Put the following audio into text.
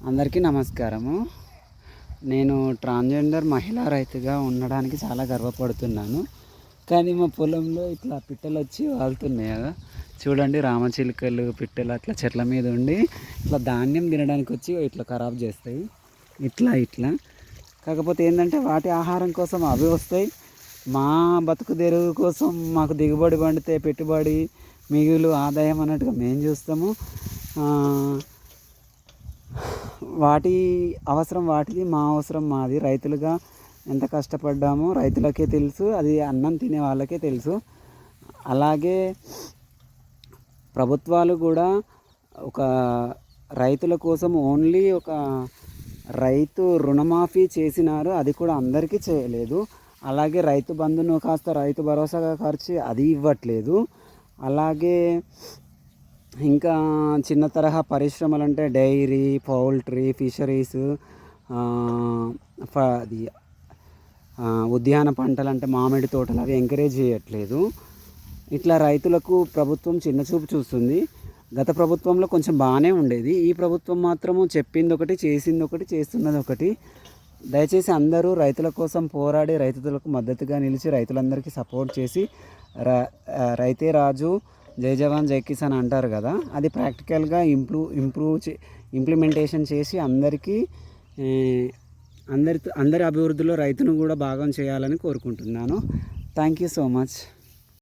అందరికీ నమస్కారము. నేను ట్రాన్స్జెండర్ మహిళా రైతుగా ఉండడానికి చాలా గర్వపడుతున్నాను. కానీ మా పొలంలో ఇట్లా పిట్టలు వచ్చి వాళ్తున్నాయి కదా, చూడండి. రామచిలుకలు, పిట్టలు అట్లా చెట్ల మీద ఉండి ఇట్లా ధాన్యం తినడానికి వచ్చి ఇట్లా ఖరాబ్ చేస్తాయి. ఇట్లా కాకపోతే ఏంటంటే వాటి ఆహారం కోసం అవి వస్తాయి. మా బతుకు తెరువు కోసం మాకు దిగుబడి పండితే పెట్టుబడి మిగులు ఆదాయం అన్నట్టుగా మేము చూస్తాము. వాటి అవసరం వాటిది, మా అవసరం మాది. రైతులుగా ఎంత కష్టపడ్డామో రైతులకే తెలుసు, అది అన్నం తినే వాళ్ళకే తెలుసు. అలాగే ప్రభుత్వాలు కూడా ఒక రైతుల కోసం ఓన్లీ ఒక రైతు రుణమాఫీ చేసినారు, అది కూడా అందరికీ చేయలేదు. అలాగే రైతు బంధును కాస్త రైతు భరోసాగా ఖర్చు అది ఇవ్వట్లేదు. అలాగే ఇంకా చిన్న తరహా పరిశ్రమలు అంటే డైరీ, పౌల్ట్రీ, ఫిషరీస్, అది ఉద్యాన పంటలు అంటే మామిడి తోటలు అవి ఎంకరేజ్ చేయట్లేదు. ఇట్లా రైతులకు ప్రభుత్వం చిన్నచూపు చూస్తుంది. గత ప్రభుత్వంలో కొంచెం బాగానే ఉండేది. ఈ ప్రభుత్వం మాత్రము చెప్పింది ఒకటి, చేసింది ఒకటి, చేస్తున్నది ఒకటి. దయచేసి అందరూ రైతుల కోసం పోరాడి రైతులకు మద్దతుగా నిలిచి రైతులందరికీ సపోర్ట్ చేసి రైతే రాజు, జై జవాన్ జై కిసాన్ అంటారు కదా, అది ప్రాక్టికల్గా ఇంప్లిమెంటేషన్ చేసి అందరి అభివృద్ధిలో రైతును కూడా భాగం చేయాలని కోరుకుంటున్నాను. Thank you so much.